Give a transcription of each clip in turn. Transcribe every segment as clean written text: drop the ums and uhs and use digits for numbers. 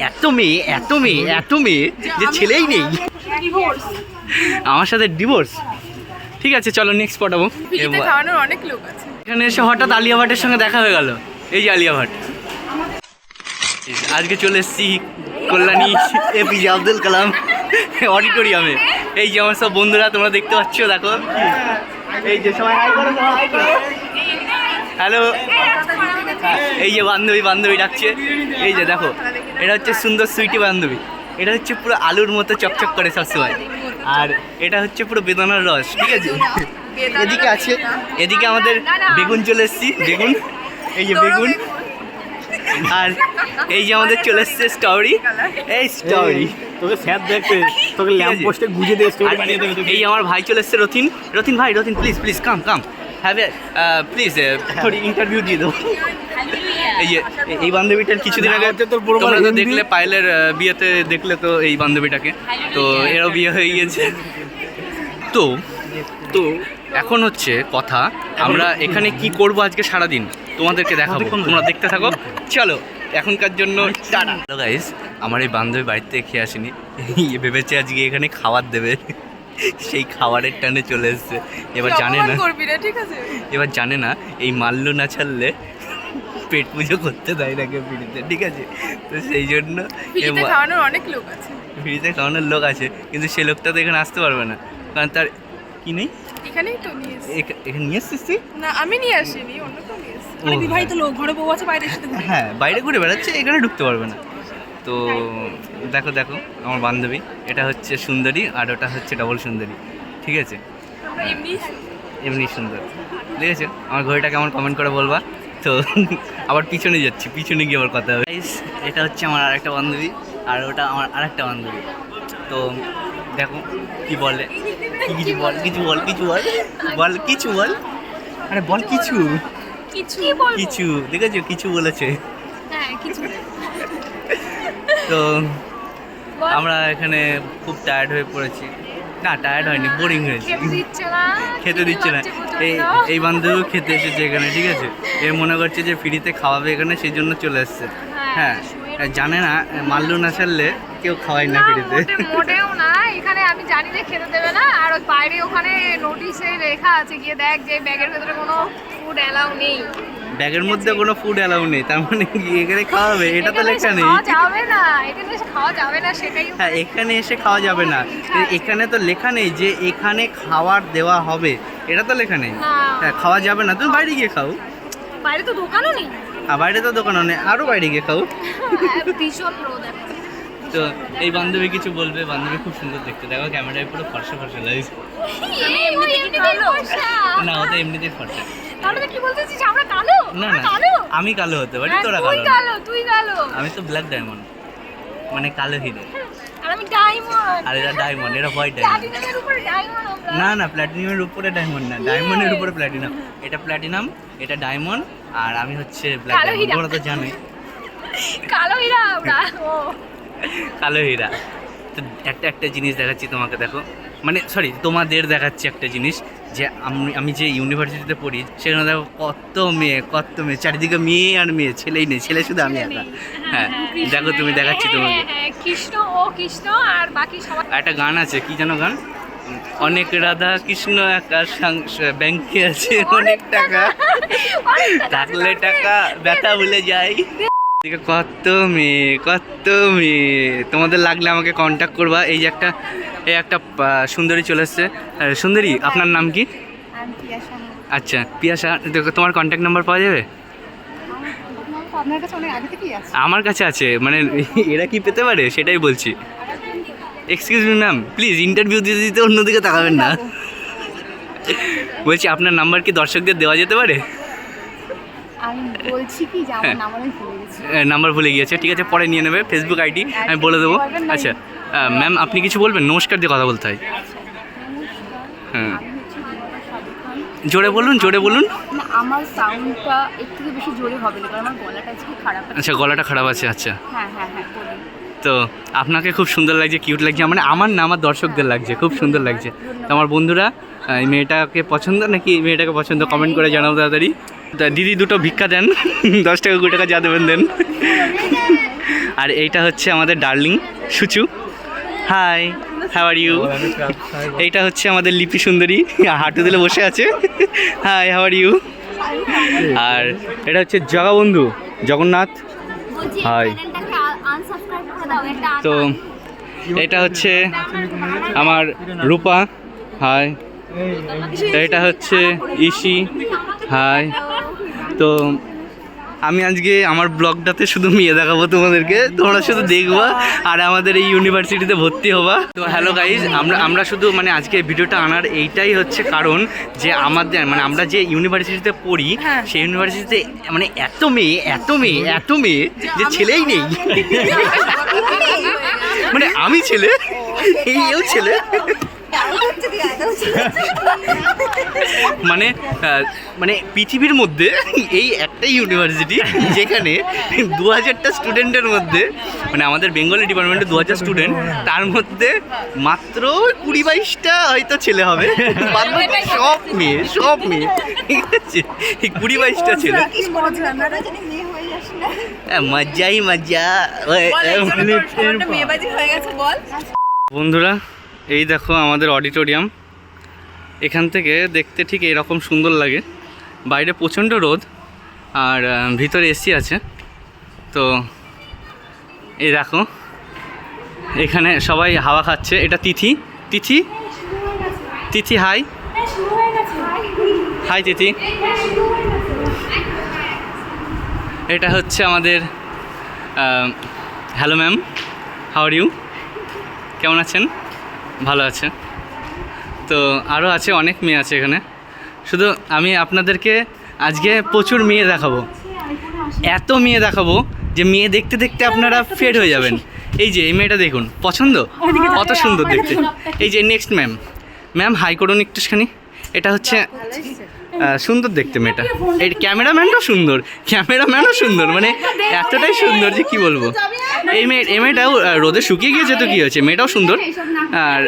এত মেয়ে যে ছেলেই নেই। আমার সাথে ডিভোর্স। ঠিক আছে চলো নেক্সট পটাবো। অনেক লোক আছে। এখানে এসে হঠাৎ আলিয়া ভাটের সঙ্গে দেখা হয়ে গেল। এই যে আলিয়া ভাট। আজকে চলে এসেছি কল্যাণী এপিজে আব্দুল কালাম অডিটোরিয়ামে। এই যে আমার সব বন্ধুরা তোমরা দেখতে পাচ্ছ, দেখো এই যে সবাই হাই করো, হাই করো, হ্যালো। এই যে বান্ধবী ডাকছে। এই যে দেখো এটা হচ্ছে সুন্দর সুইটি বান্ধবী। এটা হচ্ছে পুরো আলুর মতো চকচক করে সবসময়। আর এটা হচ্ছে পুরো বেদানার রস। ঠিক আছে, এদিকে আছে, এদিকে আমাদের বেগুন চলে এসেছি, বেগুন, এই যে বেগুন। আর এই যে আমাদের চলে এসছে স্টোরি, এই স্টোরি তোকে স্যার দেখতে, তোকে ল্যাম্প পোস্টে গুজে দিয়ে স্টোরি বানিয়ে দেবে। এই আমার ভাই চলে এসছে রথিন ভাই, please come have a please থোড়ি ইন্টারভিউ দিয়ে দাও। এই যে এই বান্ধবীটার কিছুদিন আগে তোমরা তো দেখলে পায়েলের বিয়েতে, দেখলে তো এই বান্ধবীটাকে, তো এরও বিয়ে হয়ে গিয়েছে। তো এখন হচ্ছে কথা, আমরা এখানে কি করব আজকে সারাদিন তোমাদেরকে দেখাবো, তোমরা দেখতে থাকো। চলো এখনকার জন্য টাটা। হ্যালো গাইস, আমার এই বান্ধবী বাড়িতে খেয়ে আসেনি, ভেবেছে আজকে এখানে খাবার দেবে, সেই খাবারের টানে চলে এসছে। এবার জানে না এই মাল্লু না ছাড়লে পেট পুজো করতে দেয় না কেউ ফ্রিতে। ঠিক আছে, তো সেই জন্য অনেক লোক আছে, ফ্রিতে খাওয়ানোর লোক আছে, কিন্তু সে লোকটা তো এখানে আসতে পারবে না, কারণ তার কি নেই। এখানে নিয়ে এসছিস তুই? না আমি নিয়ে আসিনি, অন্য কেউ নিয়ে এসেছে। বিবাহিত লোক ঘরে বউ আছে, বাইরে এসে হ্যাঁ বাইরে ঘুরে বেড়াচ্ছে, এখানে ঢুকতে পারবে না। তো দেখো আমার বান্ধবী, এটা হচ্ছে সুন্দরী আর ওটা হচ্ছে ডবল সুন্দরী। ঠিক আছে, এমনি সুন্দর। ঠিক আছে, আমার ঘড়িটা কেমন কমেন্ট করে বলবা। তো আবার পিছনে যাচ্ছি, পিছনে গিয়ে আবার কথা হবে। এটা হচ্ছে আমার আরেকটা বান্ধবী আর ওটা আমার আরেকটা বান্ধবী। তো দেখো কি বলে, কিছু বল আরে বল কিছু দেখেছো, কিছু বলেছে। তো আমরা এখানে খুব টায়ার্ড হয়ে পড়েছি। না টায়ার্ড হয়নি, বোরিং হয়েছে, খেতে দিচ্ছে না। এই বান্ধবী খেতে এসেছে এখানে। ঠিক আছে, এ মনে করছে যে ফ্রিতে খাওয়াবে এখানে, সেই জন্য চলে এসছে। হ্যাঁ জানে না মাল্লু না ছাড়লে কেউ খাওয়াই না ফ্রিতে। মোটেও না, এখানে আমি জানি যে খেতে দেবে না। আর বাইরে ওখানে নোটিশে লেখা আছে, গিয়ে দেখ যে ব্যাগের ভেতরে কোনো ফুড অ্যালাউ নেই। ব্যাগের মধ্যে কোনো ফুড অ্যালাউ নেই, তার মানে এখানে খাওয়াবে? এটা তো লেখা নেই। যাবে না, এখানে এসে খাওয়া যাবে না, সেটাই। হ্যাঁ এখানে এসে খাওয়া যাবে না, এখানে তো লেখা নেই যে এখানে খাবার দেওয়া হবে, এটা তো লেখা নেই। হ্যাঁ খাওয়া যাবে না, তুমি বাইরে গিয়ে খাও। বাইরে তো দোকানও নেই। আর বাইরে তো দোকানও নেই, আরও বাইরে গিয়ে খাও। ভীষণ রোদ। তো এই বান্ধবী কিছু বলবে, বান্ধবী খুব সুন্দর দেখতে, দেখো ক্যামেরায় পুরো ফর্সা লাগছে। না ও তো এমনিতেই ফর্সা। না আমি কালো হতে পারি, তোরা কালো। আমি তো ব্ল্যাক ডায়মন্ড, মানে কালো হিরে। আর এরা ডায়মন্ড, এরা হোয়াইট ডায়মন্ড। না প্ল্যাটিনামের উপরে ডায়মন্ড না, ডায়মন্ডের উপরে প্ল্যাটিনাম। এটা প্ল্যাটিনাম, এটা ডায়মন্ড, আর আমি হচ্ছে ব্ল্যাক ডায়মন্ড। তোমরা তো জানোই কালো হীরা। তো একটা জিনিস দেখাচ্ছি তোমাকে, দেখো মানে সরি তোমাদের দেখাচ্ছি একটা জিনিস, যে আমি যে ইউনিভার্সিটিতে পড়ি সেখানে দেখো কত মেয়ে চারিদিকে মেয়ে আর মেয়ে, ছেলেই নেই, ছেলে শুধু আমি একা। হ্যাঁ দেখো তুমি, দেখাচ্ছি তোমাকে। কৃষ্ণ আর বাকি সবাই। একটা গান আছে, কি যেন গান, অনেক রাধা কৃষ্ণ একা ব্যাংকে আছে অনেক টাকা, থাকলে টাকা ব্যথা ভুলে যাই। কত মেয়ে, তোমাদের লাগলে আমাকে কন্ট্যাক্ট করবা। এই যে একটা সুন্দরী চলে এসছে। সুন্দরী, আপনার নাম কি? আচ্ছা পিয়াসা, তোমার কন্ট্যাক্ট নাম্বার পাওয়া যাবে? আমার কাছে আছে, মানে এরা কি পেতে পারে সেটাই বলছি। Excuse me ma'am, please interview দিতে অন্যদিকে তাকাবেন না। বলছি আপনার নাম্বার কি দর্শকদের দেওয়া যেতে পারে? নাম্বার ভুলে গিয়েছে, ঠিক আছে পরে নিয়ে নেবে, ফেসবুক আইডি আমি বলে দেবো। আচ্ছা ম্যাম আপনি কিছু বলবেন? নমস্কার দিয়ে কথা বলতে হয়। হ্যাঁ জোরে বলুন। আমার সাউন্ডটা একটু বেশি জোরে হবে না, কারণ আমার গলাটা আজকে খারাপ আছে। আচ্ছা গলাটা খারাপ আছে, আচ্ছা। হ্যাঁ। তো আপনাকে খুব সুন্দর লাগছে, কিউট লাগছে, মানে আমার না আমার দর্শকদের লাগছে, খুব সুন্দর লাগছে। তো আমার বন্ধুরা এই মেয়েটাকে পছন্দ নাকি এই মেয়েটাকে পছন্দ, কমেন্ট করে জানাও তাড়াতাড়ি। দিদি দুটো ভিক্ষা দেন, 10 টাকা 20 টাকা যা দেবেন দেন। আর এইটা হচ্ছে আমাদের darling Suchu. Hi, how are you? এইটা হচ্ছে আমাদের লিপি সুন্দরী, হাঁটু দিলে বসে আছে। Hi, how are you? আর এটা হচ্ছে জগাবন্ধু জগন্নাথ। হাই। তো এটা হচ্ছে আমার রূপা। হাই। এটা হচ্ছে ইসি। হাই। তো আমি আজকে আমার ব্লগটাতে শুধু মেয়ে দেখাবো তোমাদেরকে, তোমরা শুধু দেখবা আর আমাদের এই ইউনিভার্সিটিতে ভর্তি হবা। তো হ্যালো গাইজ, আমরা শুধু মানে আজকে ভিডিওটা আনার এইটাই হচ্ছে কারণ যে আমাদের মানে আমরা যে ইউনিভার্সিটিতে পড়ি সেই ইউনিভার্সিটিতে মানে এত মেয়ে যে ছেলেই নেই। মানে আমি ছেলে, এইও ছেলে, মানে মানে পৃথিবীর মধ্যে এই একটাই ইউনিভার্সিটি যেখানে 2000টা স্টুডেন্টের মধ্যে মানে আমাদের বেঙ্গলি ডিপার্টমেন্টে 2000 স্টুডেন্ট, তার মধ্যে মাত্র 20-22টা হয়তো ছেলে হবে, বাদ বাকি সব মেয়ে ঠিক আছে। 20-22টা ছেলে, মজাই মজা। বন্ধুরা এই দেখো আমাদের অডিটোরিয়াম, এখান থেকে দেখতে ঠিক এরকম সুন্দর লাগে। বাইরে প্রচণ্ড রোদ আর ভিতরে এসি আছে। তো এই দেখো এখানে সবাই হাওয়া খাচ্ছে। এটা তিথি। হাই হাই তিথি। এটা হচ্ছে আমাদের hello ma'am, how are you? কেমন আছেন? ভালো আছে। তো আরও আছে, অনেক মেয়ে আছে এখানে। শুধু আমি আপনাদেরকে আজকে প্রচুর মেয়ে দেখাবো, এত মেয়ে দেখাবো যে মেয়ে দেখতে দেখতে আপনারা ফেড হয়ে যাবেন। এই যে এই মেয়েটা দেখুন, পছন্দ, কত সুন্দর দেখতে। এই যে নেক্সট ম্যাম হাই করুন একটুখানি। এটা হচ্ছে সুন্দর দেখতে মেয়েটা। এই ক্যামেরাম্যানও সুন্দর, মানে এতটাই সুন্দর যে কি বলবো। এই মেয়েটাও রোদে শুকিয়ে গিয়েছে তো কী হয়েছে, মেয়েটাও সুন্দর। আর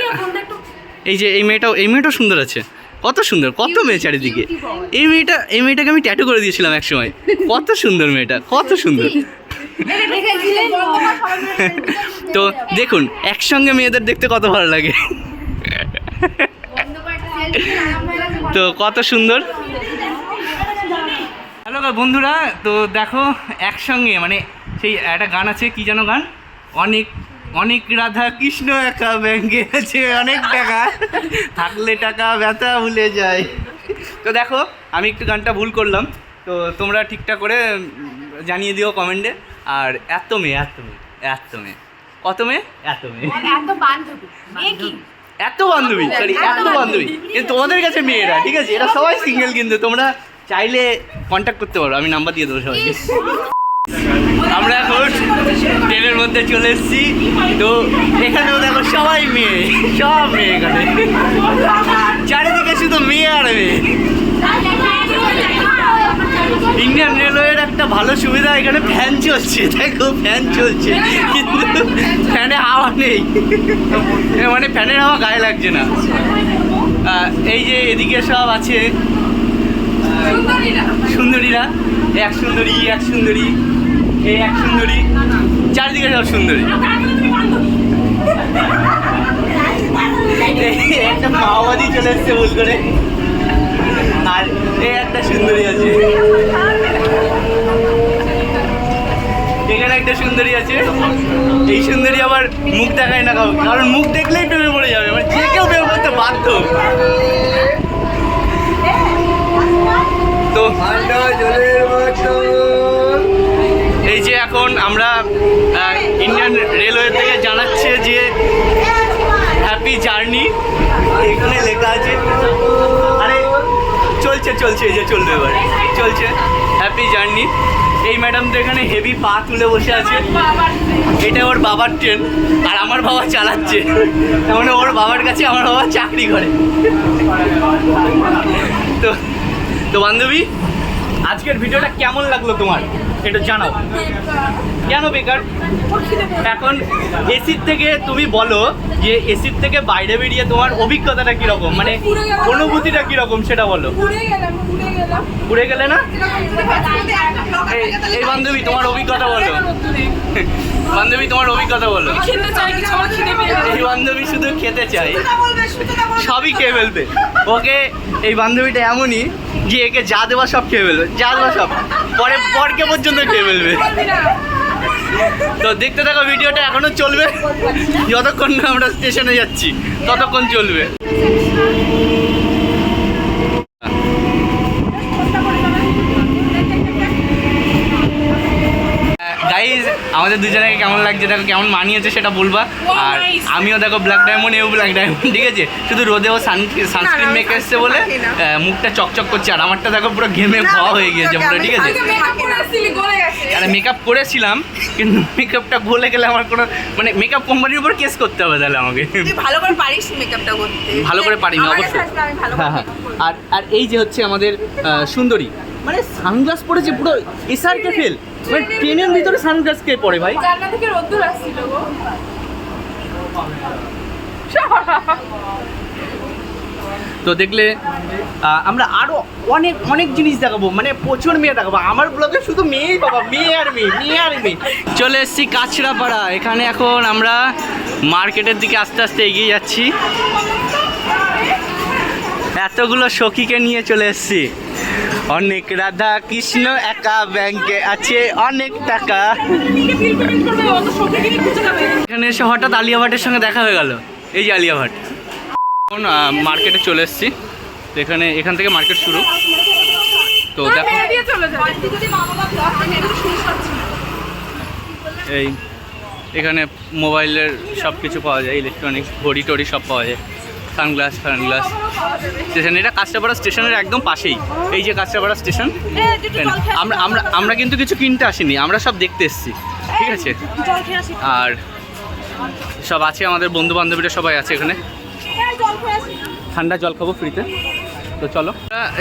এই যে এই মেয়েটাও সুন্দর আছে, কত সুন্দর, কত মেয়ে চারিদিকে। এই মেয়েটাকে আমি ট্যাটু করে দিয়েছিলাম এক সময়, কত সুন্দর মেয়েটা, কত সুন্দর। তো দেখুন একসঙ্গে মেয়েদের দেখতে কত ভালো লাগে। তো কত সুন্দর। হ্যালো বন্ধুরা, তো দেখো একসঙ্গে মানে সেই একটা গান আছে, কি যেন গান, অনেক রাধা কৃষ্ণ একা ব্যাঙ্গে আছে অনেক টাকা, থাকলে টাকা ব্যথা ভুলে যায়। তো দেখো আমি একটু গানটা ভুল করলাম, তো তোমরা ঠিকঠাক করে জানিয়ে দিও কমেন্টে। আর এত মেয়ে কত মেয়ে, এত বান্ধবী, সরি এত বান্ধবী। কিন্তু তোমাদের কাছে মেয়েরা ঠিক আছে, এরা সবাই সিঙ্গেল, কিন্তু তোমরা চাইলে কন্ট্যাক্ট করতে পারো, আমি নাম্বার দিয়ে দেবো সবাইকে। আমরা এখন ট্রেনের মধ্যে চলে এসেছি। তো এখানেও দেখো সবাই মেয়ে, সব মেয়ে, এখানে চারিদিকে শুধু মেয়ে আর মেয়ে। ইন্ডিয়ান রেলওয়ের একটা ভালো সুবিধা, এখানে ফ্যান চলছে, দেখো ফ্যান চলছে, কিন্তু ফ্যানে হাওয়া নেই, মানে ফ্যানের হাওয়া গায়ে লাগছে না। এই যে এদিকে সব আছে সুন্দরীরা, এক সুন্দরী, এই এক সুন্দরী, চারিদিকে সব সুন্দরী। একটা মাওবাদী চলে এসছে ভুল করে, আর এই একটা সুন্দরী আছে, এখানে একটা সুন্দরী আছে। এই সুন্দরী আবার মুখ দেখায় না কাউকে, কারণ মুখ দেখলেই প্রেমে পড়ে যাবে, মানে যে কেউ প্রেম করতে বাধ্য। তো এই যে এখন আমরা ইন্ডিয়ান রেলওয়ে থেকে জানাচ্ছে যে হ্যাপি জার্নি, এখানে লেখা আছে। আরে চলছে, এই যে চলবে, এবার চলছে হ্যাপি জার্নি। এই ম্যাডাম তো এখানে হেভি পা তুলে বসে আছে, এটা ওর বাবার ট্রেন, আর আমার বাবা চালাচ্ছে, তার মানে ওর বাবার কাছে আমার বাবা চাকরি করে। তো বান্ধবী, আজকের ভিডিওটা কেমন লাগলো তোমার এটা জানাও। কেন বেকার? এখন এসির থেকে তুমি বলো যে এসির থেকে বাইরে বেরিয়ে তোমার অভিজ্ঞতাটা কীরকম, মানে অনুভূতিটা কীরকম সেটা বলো। পুড়ে গেলে না? এই বান্ধবী তোমার অভিজ্ঞতা বলো। বান্ধবী তোমার অভিজ্ঞতা বলো। এই বান্ধবী শুধু খেতে চায়, সবই খেয়ে ফেলবে। ওকে এই বান্ধবীটা এমনই যে একে যা দেওয়া সব খেয়ে ফেলবে, যা দেওয়া সব, পরে পরকে পর্যন্ত খেয়ে ফেলবে। তো দেখতে থাকো ভিডিওটা, এখনো চলবে যতক্ষণ না আমরা স্টেশনে যাচ্ছি ততক্ষণ চলবে। গাইজ আমাদের দুজনকে কেমন লাগছে দেখো, কেমন মানিয়েছে সেটা বলবা। আর আমিও দেখো ব্ল্যাক ডায়মন্ড, এও ব্ল্যাক ডায়মন্ড, ঠিক আছে। শুধু রোদেও সানস্ক্রিন মেখে এসছে বলে মুখটা চকচক করছে, আর আমারটা দেখো পুরো ঘেমে খাওয়া হয়ে গিয়েছে পুরো, ঠিক আছে। আরে মেকআপ করেছিলাম কিন্তু মেকআপটা গলে গেলে আমার কোনো মানে মেকআপ কোম্পানির উপর কেস করতে হবে তাহলে আমাকে। ভালো করে পারিস মেকআপটা করতে? ভালো করে পারি না অবশ্যই। হ্যাঁ হ্যাঁ। আর এই যে হচ্ছে আমাদের সুন্দরী, মানে সানগ্লাস পরেছে পুরো এসআরকে ফেল, মানে ট্রেনের ভিতরে সানগ্লাস কে পরে ভাই? জানলা থেকে রোদ্দুর আসছিল গো। তো দেখলে আমরা আরো অনেক অনেক জিনিস দেখাবো, মানে প্রচুর মেয়ে দেখাবো। আমার ব্লগে শুধু মেয়েই বাবা, মেয়ে আর মেয়ে, মেয়ে আর মেয়ে। চলে এসেছি কাছড়াপাড়া, এখানে এখন আমরা মার্কেটের দিকে আস্তে আস্তে এগিয়ে যাচ্ছি। এতগুলো সখীকে নিয়ে চলে এসেছি। অনেক রাধা কৃষ্ণ একা ব্যাংকে আছে অনেক টাকা। এখানে এসে হঠাৎ আলিয়া ভাটের সঙ্গে দেখা হয়ে গেল, এই যে আলিয়া ভাট। এখন মার্কেটে চলে এসেছি, তো এখান থেকে মার্কেট শুরু। তো দেখো এই এখানে মোবাইলের সব কিছু পাওয়া যায়, ইলেকট্রনিক্স, ঘড়ি টড়ি সব পাওয়া যায়, সানগ্লাস ফানগ্লাস। স্টেশন, এটা কাঁচরাপাড়া স্টেশনের একদম পাশেই, এই যে কাঁচরাপাড়া স্টেশন। আমরা কিন্তু কিছু কিনতে আসিনি, আমরা সব দেখতে এসেছি, ঠিক আছে। আর সব আছে, আমাদের বন্ধু বান্ধবীরা সবাই আছে এখানে। ঠান্ডা জল খাবো ফ্রিতে। তো চলো,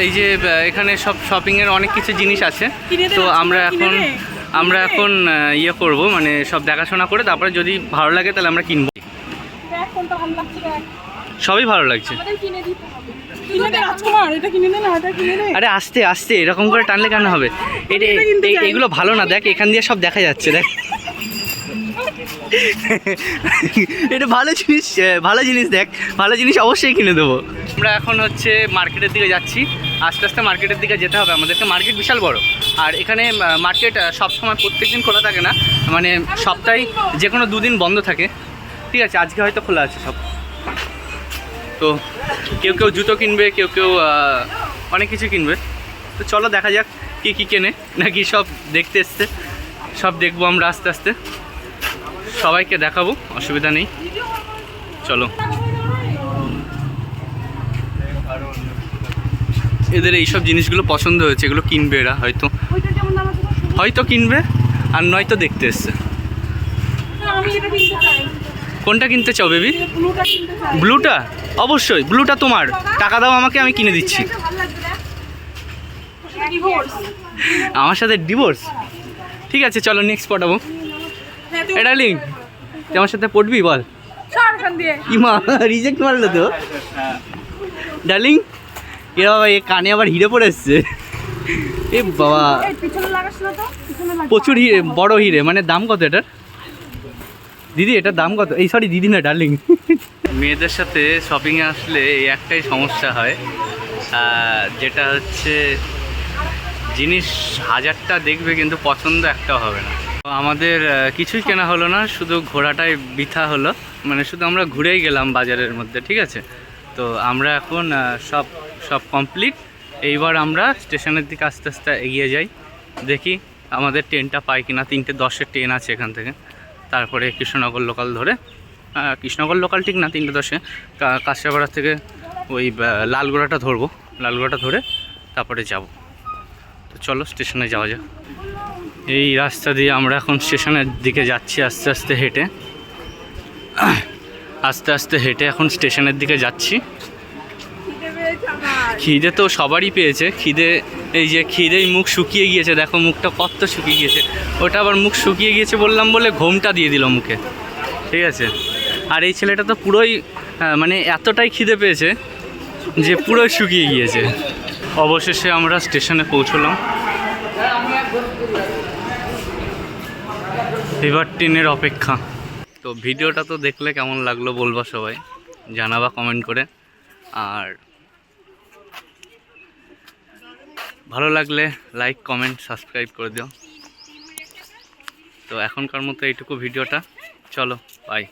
এই যে এখানে সব শপিংয়ের অনেক কিছু জিনিস আছে। তো আমরা এখন ইয়ে করব, মানে সব দেখাশোনা করে তারপরে যদি ভালো লাগে তাহলে আমরা কিনবো। সবই ভালো লাগছে। আরে আস্তে আস্তে এরকম করে টানলে কেন হবে? এগুলো ভালো না, দেখ এখান দিয়ে সব দেখা যাচ্ছে, দেখ এটা ভালো জিনিস দেখ, ভালো জিনিস অবশ্যই কিনে দেবো। আমরা এখন হচ্ছে মার্কেটের দিকে যাচ্ছি, আস্তে আস্তে মার্কেটের দিকে যেতে হবে আমাদেরকে। মার্কেট বিশাল বড়, আর এখানে মার্কেট সবসময় প্রত্যেকদিন খোলা থাকে না, মানে সপ্তাহে যে কোনো দুদিন বন্ধ থাকে, ঠিক আছে। আজকে হয়তো খোলা আছে সব। তো কেউ কেউ জুতো কিনবে, কেউ কেউ অনেক কিছু কিনবে। তো চলো দেখা যাক কী কী কেনে, নাকি সব দেখতে এসছে, সব দেখবো আমরা আস্তে আস্তে, সবাইকে দেখাবো, অসুবিধা নেই। চলো, এদের এইসব জিনিসগুলো পছন্দ হয়েছে, এগুলো কিনবে এরা, হয়তো কিনবে, আর নয়তো দেখতে এসছে। কোনটা কিনতে চাও বেবি? ব্লুটা? অবশ্যই, ব্লুটা তোমার, টাকা দাও আমাকে, আমি কিনে দিচ্ছি। আমার সাথে ডিভোর্স? ঠিক আছে চলো নেক্সট পটাবো। এটা লিঙ্ক তুই আমার সাথে পড়বি বল? ইমা রিজেক্ট মারলো তো ডার্লিং। এ বাবা, এ কানে আবার হিরে পড়ে এসছে। এ বাবা, প্রচুর হিরে, বড় হিরে। মানে দাম কত এটার দিদি? এটার দাম কত? এই সরি দিদি না, ডার্লিং। মেয়েদের সাথে শপিংয়ে আসলে এই একটাই সমস্যা হয়, যেটা হচ্ছে জিনিস হাজারটা দেখবে কিন্তু পছন্দ একটাও হবে না। আমাদের কিছুই কেনা হলো না, শুধু ঘোরাটাই বৃথা হলো, মানে শুধু আমরা ঘুরেই গেলাম বাজারের মধ্যে, ঠিক আছে। তো আমরা এখন সব কমপ্লিট। এইবার আমরা স্টেশনের দিকে আস্তে আস্তে এগিয়ে যাই, দেখি আমাদের ট্রেনটা পাই কিনা। 3:10 ট্রেন আছে এখান থেকে, তারপরে কৃষ্ণনগর লোকাল ধরে, কৃষ্ণনগর লোকাল ঠিক না, 3:10 কাঁচরাপাড়া থেকে ওই লালগোড়াটা ধরবো, লালগোড়াটা ধরে তারপরে যাব। তো চলো স্টেশনে যাওয়া যাক। এই রাস্তা দিয়ে আমরা এখন স্টেশনের দিকে যাচ্ছি, আস্তে আস্তে হেঁটে এখন স্টেশনের দিকে যাচ্ছি। খিদে তো সবারই পেয়েছে, এই যে খিদেই মুখ শুকিয়ে গিয়েছে, দেখো মুখটা কত শুকিয়ে গিয়েছে। ওটা আবার মুখ শুকিয়ে গিয়েছে বললাম বলে ঘোমটা দিয়ে দিল মুখে, ঠিক আছে। আর এই ছেলেটা তো পুরোই মানে এতটাই খিদে পেয়েছে যে পুরোই শুকিয়ে গিয়েছে। অবশেষে আমরা স্টেশনে পৌঁছলাম। ফিভার টিনের অপেক্ষা। তো ভিডিওটা তো দেখলে কেমন লাগলো বলবা সবাই, জানাবা কমেন্ট করে। আর ভালো লাগলে লাইক কমেন্ট সাবস্ক্রাইব করে দিও। তো এখনকার মতো এইটুকু ভিডিওটা, চলো বাই।